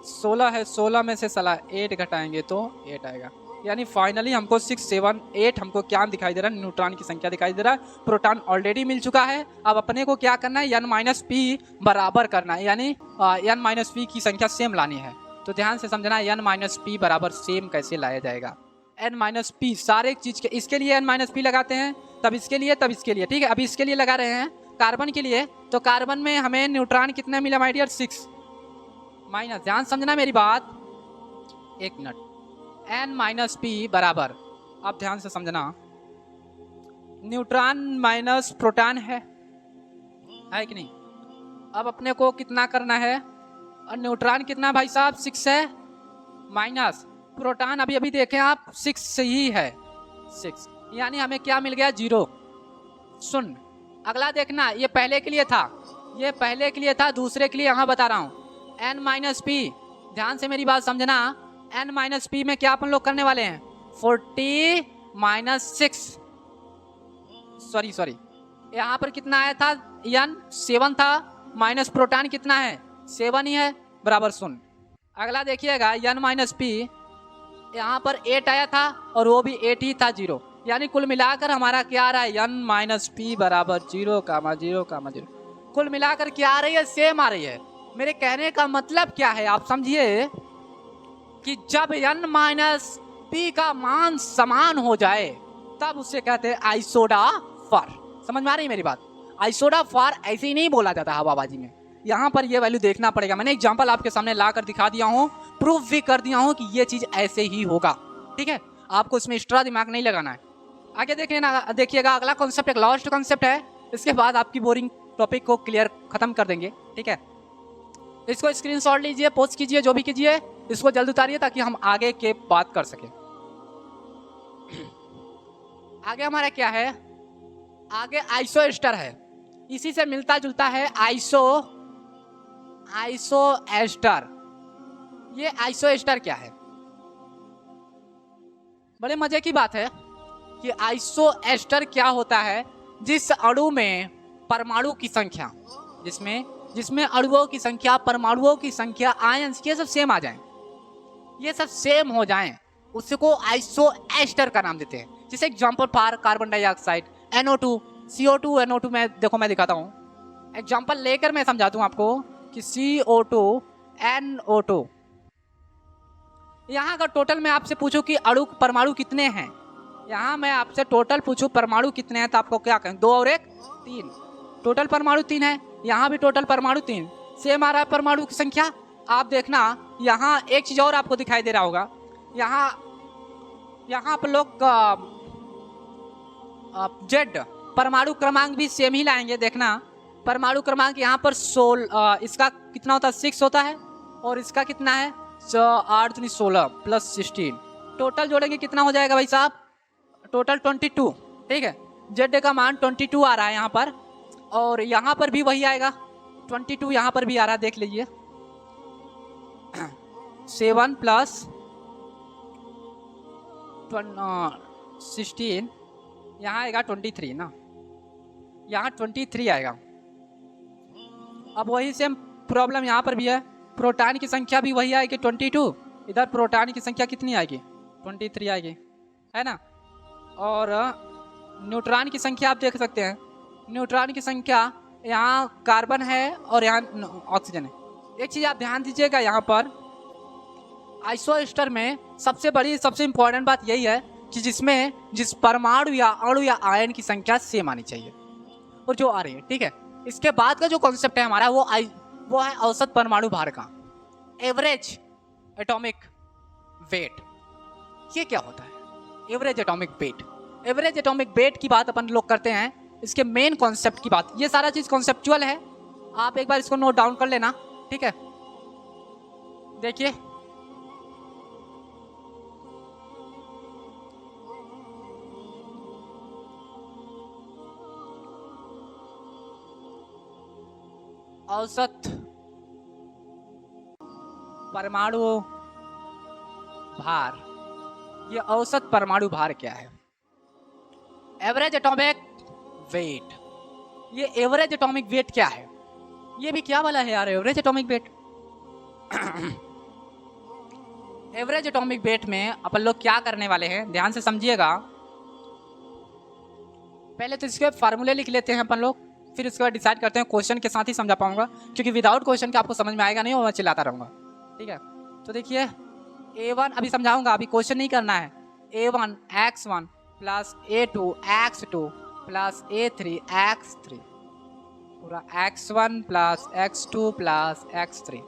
16 है, 16 में से 8 घटाएंगे तो 8 आएगा। यानी फाइनली हमको 6, 7, 8 हमको क्या दिखाई दे रहा है, न्यूट्रॉन की संख्या दिखाई दे रहा है। प्रोटॉन ऑलरेडी मिल चुका है, अब अपने को क्या करना है, n-p बराबर करना है, यानी n-p की संख्या सेम लानी है। तो ध्यान से समझना, n-p बराबर सेम कैसे लाया जाएगा। n-p सारे चीज के, इसके लिए n-p लगाते हैं, तब इसके लिए, तब इसके लिए, ठीक है। अभी इसके लिए लगा रहे हैं कार्बन के लिए, तो कार्बन में हमें न्यूट्रॉन कितना मिला माय डियर, 6 माइनस, ध्यान समझना मेरी बात, एक मिनट, n-p बराबर, अब ध्यान से समझना, न्यूट्रॉन माइनस प्रोटॉन है कि नहीं। अब अपने को कितना करना है, और न्यूट्रॉन कितना भाई साहब, 6 है, माइनस प्रोटॉन अभी अभी देखें आप 6 ही है, 6, यानी हमें क्या मिल गया 0, शून्य। अगला देखना, ये पहले के लिए था, ये पहले के लिए था, दूसरे के लिए यहाँ बता रहा हूँ n माइनस पी। ध्यान से मेरी बात समझना, n माइनस पी में क्या अपन लोग करने वाले हैं 40 माइनस 6, सॉरी यहाँ पर कितना आया था n 7 था, माइनस प्रोटॉन कितना है 7 ही है, बराबर शून्य। अगला देखिएगा n माइनस पी, यहाँ पर 8 आया था और वो भी 8 ही था 0, यानी कुल मिलाकर हमारा क्या आ रहा है n माइनस पी बराबर 0,0,0। कुल मिलाकर क्या आ रही है, सेम आ रही है। मेरे कहने का मतलब क्या है आप समझिए कि जब n माइनस पी का मान समान हो जाए तब उसे कहते हैं आइसोडाफर। समझ में आ रही है मेरी बात? आइसोडाफर ऐसे ही नहीं बोला जाता हवाबाजी में, यहाँ पर ये वैल्यू देखना पड़ेगा। मैंने एग्जांपल आपके सामने ला कर दिखा दिया हूँ, प्रूफ भी कर दिया हूँ कि ये चीज ऐसे ही होगा, ठीक है। आपको इसमें एक्स्ट्रा दिमाग नहीं लगाना है। आगे देखिएगा अगला कॉन्सेप्ट एक लास्ट कॉन्सेप्ट है, इसके बाद आपकी बोरिंग टॉपिक को क्लियर खत्म कर देंगे, ठीक है। इसको स्क्रीनशॉट लीजिए, पोस्ट कीजिए, जो भी कीजिए, इसको जल्द उतारिए ताकि हम आगे के बात कर सके। आगे हमारा क्या है, आगे आइसो एस्टर है, इसी से मिलता जुलता है आइसो एस्टर। ये आइसो एस्टर क्या है, बड़े मजे की बात है कि आइसो एस्टर क्या होता है, जिस अणु में परमाणु की संख्या, जिसमें अणुओं की संख्या, परमाणुओं की संख्या, आयंस ये सब सेम आ जाएं, ये सब सेम हो जाएं, उसको आइसो एस्टर का नाम देते हैं। जैसे example for carbon dioxide NO2 CO2 NO2 में देखो मैं दिखाता हूँ, एग्जांपल लेकर मैं समझाता हूँ आपको कि CO2 NO2, यहाँ अगर टोटल मैं आपसे पूछूं कि अणु परमाणु कितने हैं, यहाँ मैं आपसे टोटल पूछूं परमाणु कितने हैं, तो आपको क्या कहें 2 और 1 3, टोटल परमाणु 3 है, यहाँ भी टोटल परमाणु 3, सेम आ रहा है परमाणु की संख्या। आप देखना यहाँ एक चीज और आपको दिखाई दे रहा होगा, यहाँ आप लोग जेड परमाणु क्रमांक भी सेम ही लाएंगे। देखना परमाणु क्रमांक यहाँ पर 16, इसका कितना होता है 6 होता है, और इसका कितना है 8 दूनी 16 प्लस 16, टोटल जोड़ेंगे कितना हो जाएगा भाई साहब, टोटल 22, ठीक है। जेड का मान 22 आ रहा है यहाँ पर, और यहाँ पर भी वही आएगा 22, यहाँ पर भी आ रहा है, देख लीजिए 7 प्लस 16, यहाँ आएगा 23 ना, यहाँ 23 आएगा। अब वही सेम प्रॉब्लम यहाँ पर भी है, प्रोटॉन की संख्या भी वही आएगी 22, इधर प्रोटॉन की संख्या कितनी आएगी 23 आएगी, है ना। और न्यूट्रॉन की संख्या आप देख सकते हैं, न्यूट्रॉन की संख्या यहाँ कार्बन है और यहाँ ऑक्सीजन है। एक चीज़ आप ध्यान दीजिएगा, यहाँ पर आइसो एस्टर में सबसे इम्पोर्टेंट बात यही है कि जिस परमाणु या अणु या आयन की संख्या सेम आनी चाहिए, और जो आ रही है, ठीक है। इसके बाद का जो कॉन्सेप्ट है हमारा वो है औसत परमाणु भार का, एवरेज एटॉमिक वेट। ये क्या होता है average atomic weight? Average atomic weight की बात अपन लोग करते हैं, इसके मेन कॉन्सेप्ट की बात, ये सारा चीज कॉन्सेप्चुअल है, आप एक बार इसको नोट डाउन कर लेना, ठीक है। देखिए औसत परमाणु भार, ये औसत परमाणु भार क्या है? Average atomic weight. ये एवरेज एटॉमिक वेट क्या है? ये भी क्या वाला है यार average atomic weight? Average atomic weight में अपन लोग क्या करने वाले हैं, ध्यान से समझिएगा। पहले तो इसके फार्मूले लिख लेते हैं अपन लोग, फिर उसके बाद डिसाइड करते हैं। क्वेश्चन के साथ ही समझा पाऊंगा, क्योंकि विदाउट क्वेश्चन के आपको समझ में आएगा नहीं और मैं चिल्लाता रहूंगा, ठीक है। तो देखिए A1 अभी समझाऊंगा, अभी क्वेश्चन नहीं करना है। A1 x1 plus A2 x2 plus A3 x3, पूरा x1 plus x2 plus x3।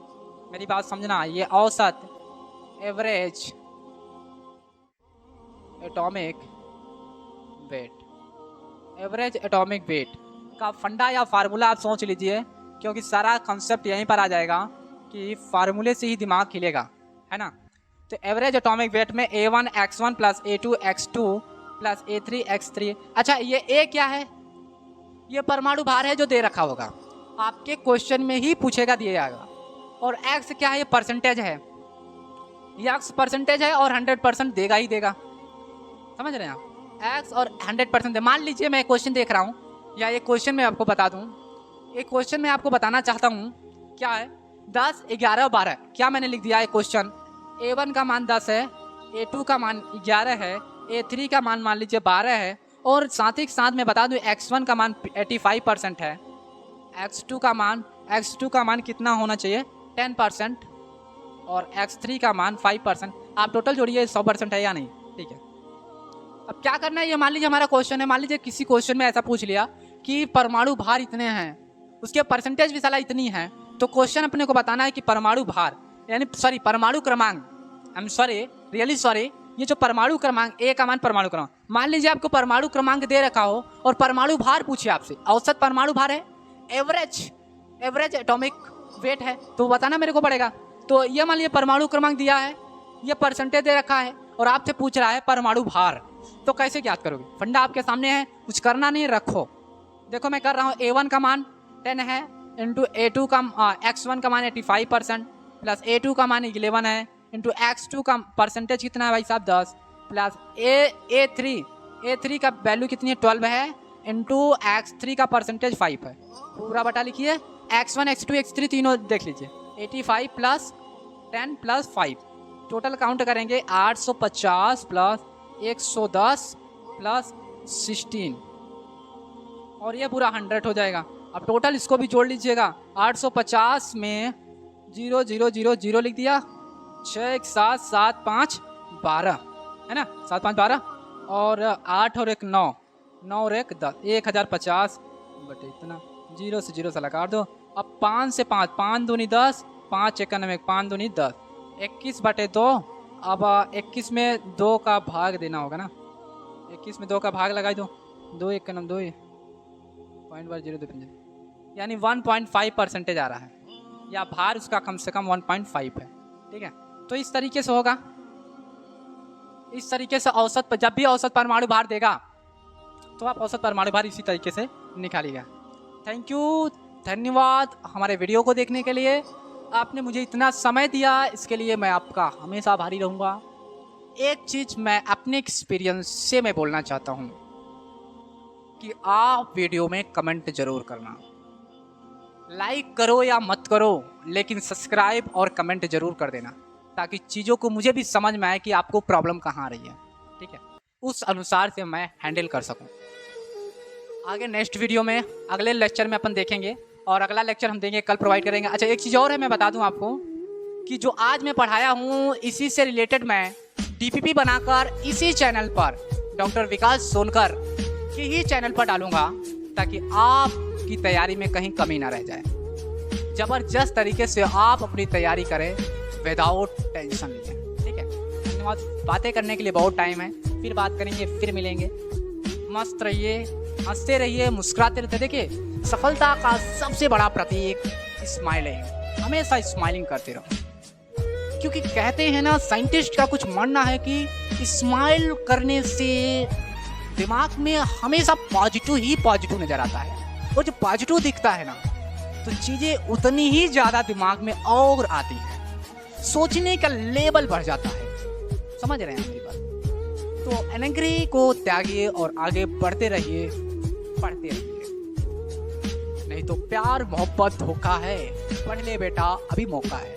मेरी बात समझना, ये औसत average atomic weight, average atomic weight का फंडा या फार्मूला आप सोच लीजिए, क्योंकि सारा कॉन्सेप्ट यहीं पर आ जाएगा कि फार्मूले से ही दिमाग खिलेगा, है ना। तो एवरेज एटॉमिक वेट में A1 x1 plus A2 x2 plus A3 x3। अच्छा ये A क्या है? ये परमाणु भार है जो दे रखा होगा, आपके क्वेश्चन में ही पूछेगा, दिया जाएगा। और x क्या है? ये परसेंटेज है, ये x परसेंटेज है और 100% देगा ही देगा। समझ रहे हैं आप? x और 100%। मान लीजिए मैं क्वेश्चन देख रहा हूँ, या ये क्वेश्चन मैं आपको बता दूँ, एक क्वेश्चन मैं आपको बताना चाहता हूँ क्या है 10, 11, 12। क्या मैंने लिख दिया है क्वेश्चन? A1 का मान 10 है, A2 का मान 11 है, A3 का मान लीजिए 12 है, और साथ ही साथ मैं बता दूं x1 का मान 85% है, x2 का मान कितना होना चाहिए? 10%, और x3 का मान 5%। आप टोटल जोड़िए 100% है या नहीं? ठीक है। अब क्या करना है, ये मान लीजिए हमारा क्वेश्चन है, मान लीजिए किसी क्वेश्चन में ऐसा पूछ लिया कि परमाणु भार इतने हैं, उसके परसेंटेज भी साला इतनी है, तो क्वेश्चन अपने को बताना है कि परमाणु भार यानी परमाणु क्रमांक, रियली सॉरी, ये जो परमाणु क्रमांक A का मान परमाणु क्रमांक, मान लीजिए आपको परमाणु क्रमांक दे रखा हो और परमाणु भार पूछे आपसे, औसत परमाणु भार है, एवरेज एटॉमिक वेट है, तो बताना मेरे को पड़ेगा। तो ये मान लीजिए परमाणु क्रमांक दिया है, ये परसेंटेज दे रखा है और आपसे पूछ रहा है परमाणु भार, तो कैसे ज्ञात करोगे? फंडा आपके सामने है, कुछ करना नहीं, रखो। देखो मैं कर रहा हूँ, A1 का मान 10 है, इंटू A2 का x1 का मान 85% प्लस A2 का मान 11 है, इंटू x2 का परसेंटेज कितना है भाई साहब 10, प्लस A3 का वैल्यू कितनी है 12 है, इंटू x3 का परसेंटेज 5 है। पूरा बटा लिखिए, x1 x2 x3 तीनों देख लीजिए, 85 प्लस 10 प्लस 5, टोटल काउंट करेंगे 850 प्लस 110 प्लस 16, और ये पूरा 100 हो जाएगा। अब टोटल इसको भी जोड़ लीजिएगा, 850 में 0 0 0 0 लिख दिया, 6 1 7 7 5 12 है ना, 7 5 12, और 8 और 1 9, 9 और 1 10, 1050 बटे इतना, 0 से 0 साला काट दो। अब 5 से 5, 5 दूनी 10, 5 91, 5 दूनी 10, 21 बटे 2। अब 21 में 2 का भाग देना होगा ना, 21 में 2 का भाग लगाई दो, 2 1 2 0.025, यानी 1.5% आ रहा है, या भार उसका कम से कम 1.5 है। ठीक है, तो इस तरीके से होगा, इस तरीके से औसत पर, जब भी औसत परमाणु भार देगा तो आप औसत परमाणु भार इसी तरीके से निकालिएगा। थैंक यू, धन्यवाद हमारे वीडियो को देखने के लिए। आपने मुझे इतना समय दिया, इसके लिए मैं आपका हमेशा आभारी रहूँगा। एक चीज़ मैं अपने एक्सपीरियंस से मैं बोलना चाहता हूँ कि आप वीडियो में कमेंट जरूर करना, लाइक करो या मत करो, लेकिन सब्सक्राइब और कमेंट जरूर कर देना, ताकि चीज़ों को मुझे भी समझ में आए कि आपको प्रॉब्लम कहाँ आ रही है। ठीक है, उस अनुसार से मैं हैंडल कर सकूं। आगे नेक्स्ट वीडियो में, अगले लेक्चर में अपन देखेंगे, और अगला लेक्चर हम देंगे कल प्रोवाइड करेंगे। अच्छा एक चीज़ और है, मैं बता दूं आपको कि जो आज मैं पढ़ाया हूँ इसी से रिलेटेड मैं DPP बनाकर इसी चैनल पर डॉक्टर विकास सोनकर के ही चैनल पर डालूंगा, ताकि आपकी तैयारी में कहीं कमी ना रह जाए। ज़बरदस्त तरीके से आप अपनी तैयारी करें विदाउट टेंशन लिए। ठीक है, धन्यवाद। बातें करने के लिए बहुत टाइम है, फिर बात करेंगे, फिर मिलेंगे। मस्त रहिए, हंसते रहिए, मुस्कुराते रहते। देखिए, सफलता का सबसे बड़ा प्रतीक स्माइल है, हमेशा स्माइलिंग करते रहो, क्योंकि कहते हैं ना, साइंटिस्ट का कुछ मानना है कि स्माइल करने से दिमाग में हमेशा पॉजिटिव ही पॉजिटिव नजर आता है, और जो पॉजिटिव दिखता है ना, तो चीज़ें उतनी ही ज़्यादा दिमाग में और आती हैं, सोचने का लेवल बढ़ जाता है। समझ रहे हैं मेरी बात? तो एंग्री को त्यागिए और आगे बढ़ते रहिए, पढ़ते रहिए, नहीं तो प्यार मोहब्बत धोखा है। पढ़ ले बेटा, अभी मौका है।